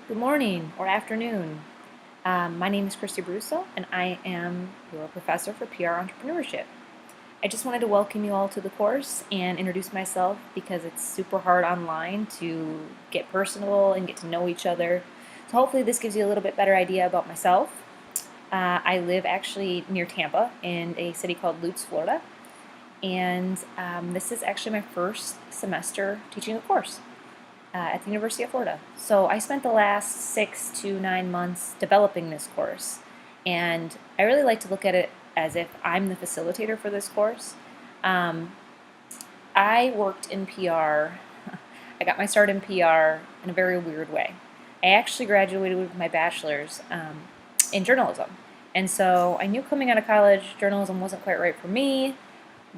Good morning or afternoon. My name is Christy Brusso, and I am your professor for PR Entrepreneurship. I just wanted to welcome you all to the course and introduce myself because it's super hard online to get personal and get to know each other. So hopefully this gives you a little bit better idea about myself. I live actually near Tampa in a city called Lutz, Florida, and this is actually my first semester teaching a course at the University of Florida. So I spent the last 6 to 9 months developing this course, and I really like to look at it as if I'm the facilitator for this course. Um, I worked in PR. I got my start in PR in a very weird way. I actually graduated with my bachelor's in journalism. And so I knew coming out of college, journalism wasn't quite right for me,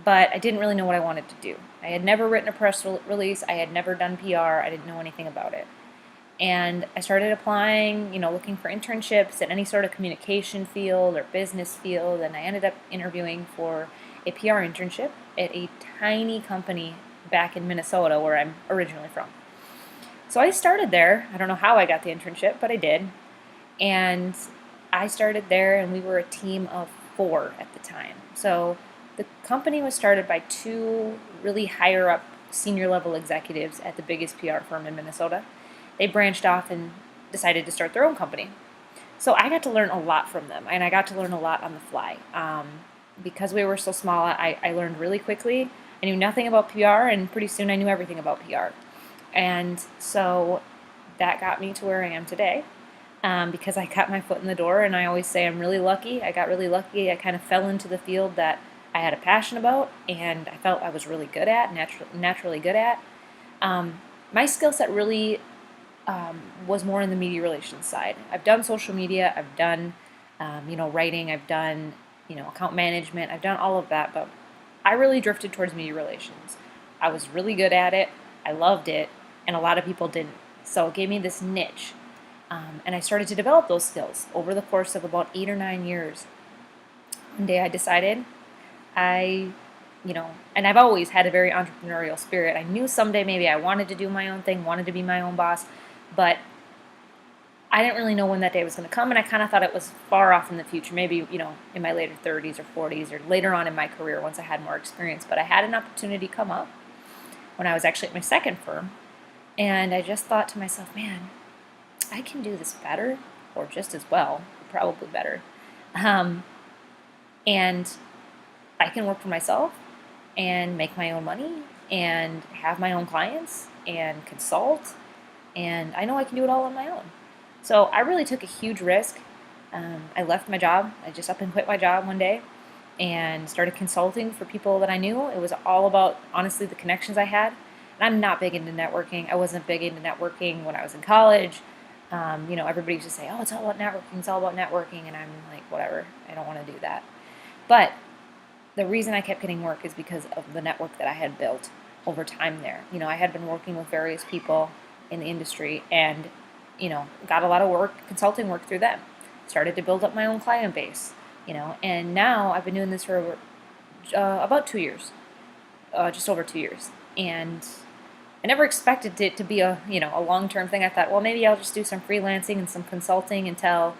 but I didn't really know what I wanted to do. I had never written a press release, I had never done PR, I didn't know anything about it. And I started applying, looking for internships in any sort of communication field or business field, and I ended up interviewing for a PR internship at a tiny company back in Minnesota, where I'm originally from. So I started there. I don't know how I got the internship, but I did. And I started there, and we were a team of 4 at the time. So the company was started by 2 really higher up senior level executives at the biggest PR firm in Minnesota. They branched off and decided to start their own company. So I got to learn a lot from them, and I got to learn a lot on the fly. Because we were so small, I learned really quickly. I knew nothing about PR, and pretty soon I knew everything about PR. And so that got me to where I am today. Because I got my foot in the door, and I always say I'm really lucky. I got really lucky. I kind of fell into the field that I had a passion about, and I felt I was really good at, naturally good at. My skill set really was more in the media relations side. I've done social media, I've done, writing, I've done, account management, I've done all of that, but I really drifted towards media relations. I was really good at it, I loved it, and a lot of people didn't. So it gave me this niche. And I started to develop those skills over the course of about 8 or 9 years. One day I decided and I've always had a very entrepreneurial spirit. I knew someday maybe I wanted to do my own thing, wanted to be my own boss, but I didn't really know when that day was going to come, and I kind of thought it was far off in the future, maybe, in my later 30s or 40s or later on in my career once I had more experience. But I had an opportunity come up when I was actually at my second firm, and I just thought to myself, man, I can do this better, or just as well, probably better. And I can work for myself and make my own money and have my own clients and consult, and I know I can do it all on my own. So I really took a huge risk. I left my job. I just up and quit my job one day and started consulting for people that I knew. It was all about, honestly, the connections I had. And I'm not big into networking. I wasn't big into networking when I was in college. Everybody used to say, oh, it's all about networking, it's all about networking. And I'm like, whatever, I don't want to do that. But the reason I kept getting work is because of the network that I had built over time there. I had been working with various people in the industry and, got a lot of work, consulting work through them. Started to build up my own client base, and now I've been doing this for about 2 years, just over 2 years. And I never expected it to be a long-term thing. I thought, well, maybe I'll just do some freelancing and some consulting until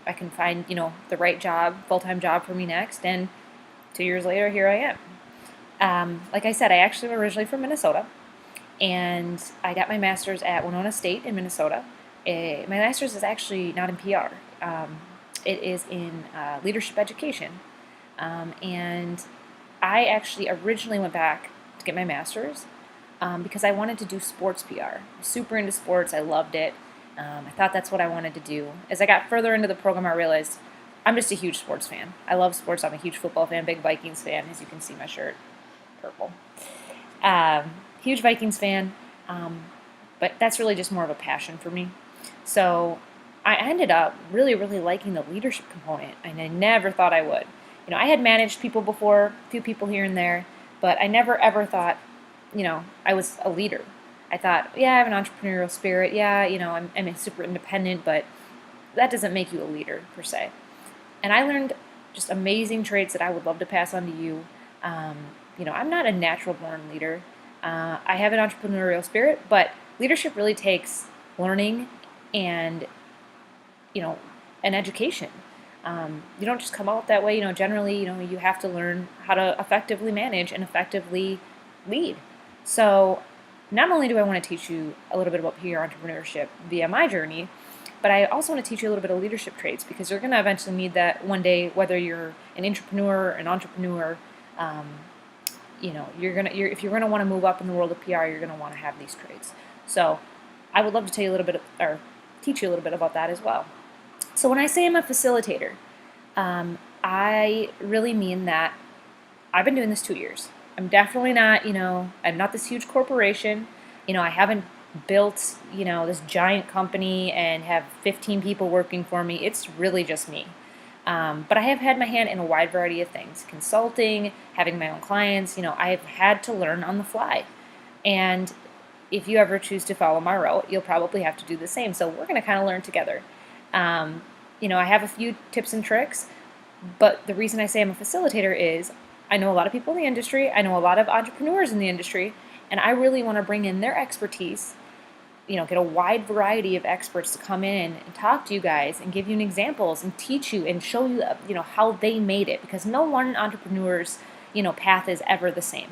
I can find, the right job, full-time job for me next. And 2 years later, here I am. Like I said, I actually am originally from Minnesota, and I got my master's at Winona State in Minnesota. My master's is actually not in PR. It is in leadership education. And I actually originally went back to get my master's because I wanted to do sports PR. I'm super into sports. I loved it. I thought that's what I wanted to do. As I got further into the program, I realized I'm just a huge sports fan. I love sports. I'm a huge football fan, big Vikings fan, as you can see my shirt, purple. Huge Vikings fan, but that's really just more of a passion for me. So I ended up really, really liking the leadership component, and I never thought I would. I had managed people before, a few people here and there, but I never ever thought, I was a leader. I thought, yeah, I have an entrepreneurial spirit. Yeah, I'm super independent, but that doesn't make you a leader per se. And I learned just amazing traits that I would love to pass on to you. I'm not a natural born leader. I have an entrepreneurial spirit, but leadership really takes learning and, an education. You don't just come out that way. Generally, you have to learn how to effectively manage and effectively lead. So not only do I want to teach you a little bit about PR entrepreneurship via my journey, but I also want to teach you a little bit of leadership traits, because you're going to eventually need that one day, whether you're an intrapreneur, an entrepreneur. If you're gonna want to move up in the world of PR, you're gonna want to have these traits. So I would love to tell you a little bit or teach you a little bit about that as well. So when I say I'm a facilitator, I really mean that I've been doing this 2 years. I'm definitely not, I'm not this huge corporation. I haven't built, this giant company and have 15 people working for me. It's really just me. But I have had my hand in a wide variety of things. Consulting, having my own clients, I have had to learn on the fly. And if you ever choose to follow my route, you'll probably have to do the same. So we're going to kind of learn together. I have a few tips and tricks, but the reason I say I'm a facilitator is I know a lot of people in the industry, I know a lot of entrepreneurs in the industry, and I really want to bring in their expertise, get a wide variety of experts to come in and talk to you guys and give you examples and teach you and show you, how they made it, because no one entrepreneur's, path is ever the same.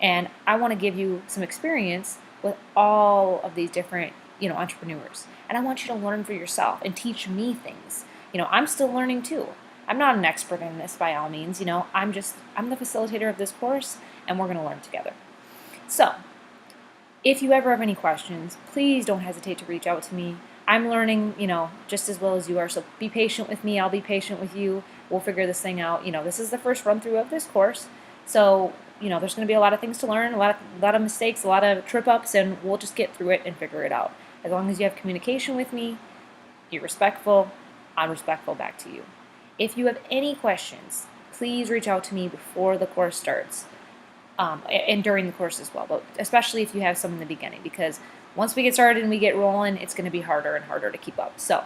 And I want to give you some experience with all of these different, entrepreneurs. And I want you to learn for yourself and teach me things. I'm still learning too. I'm not an expert in this by all means. I'm the facilitator of this course, and we're going to learn together. So if you ever have any questions, please don't hesitate to reach out to me. I'm learning, just as well as you are. So be patient with me. I'll be patient with you. We'll figure this thing out. This is the first run through of this course. So, there's going to be a lot of things to learn, a lot of mistakes, a lot of trip ups, and we'll just get through it and figure it out. As long as you have communication with me, you're respectful, I'm respectful back to you. If you have any questions, please reach out to me before the course starts, and during the course as well, but especially if you have some in the beginning, because once we get started and we get rolling, it's going to be harder and harder to keep up. So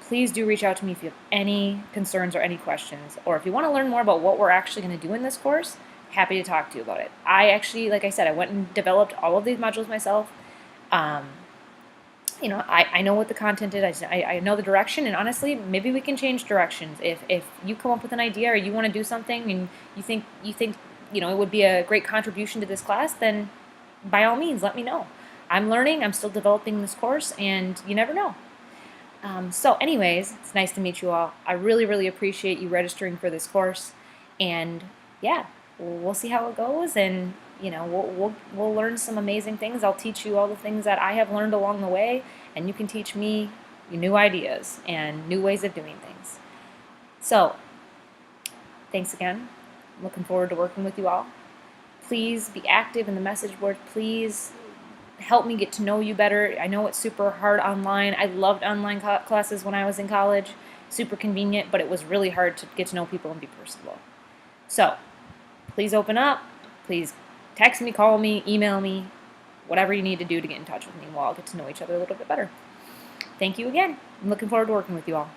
please do reach out to me if you have any concerns or any questions, or if you want to learn more about what we're actually going to do in this course. Happy to talk to you about it. I actually, like I said, I went and developed all of these modules myself. I know what the content is. I know the direction, and honestly, maybe we can change directions. If you come up with an idea or you want to do something and you think it would be a great contribution to this class, then by all means, let me know. I'm learning. I'm still developing this course, and you never know. So anyways, it's nice to meet you all. I really, really appreciate you registering for this course, and yeah, we'll see how it goes, and we'll learn some amazing things. I'll teach you all the things that I have learned along the way, and you can teach me new ideas and new ways of doing things. So thanks again. I'm looking forward to working with you all. Please be active in the message board. Please help me get to know you better. I know it's super hard online. I loved online classes when I was in college. Super convenient, but it was really hard to get to know people and be personable. So please open up. Please text me, call me, email me, whatever you need to do to get in touch with me. We'll all get to know each other a little bit better. Thank you again. I'm looking forward to working with you all.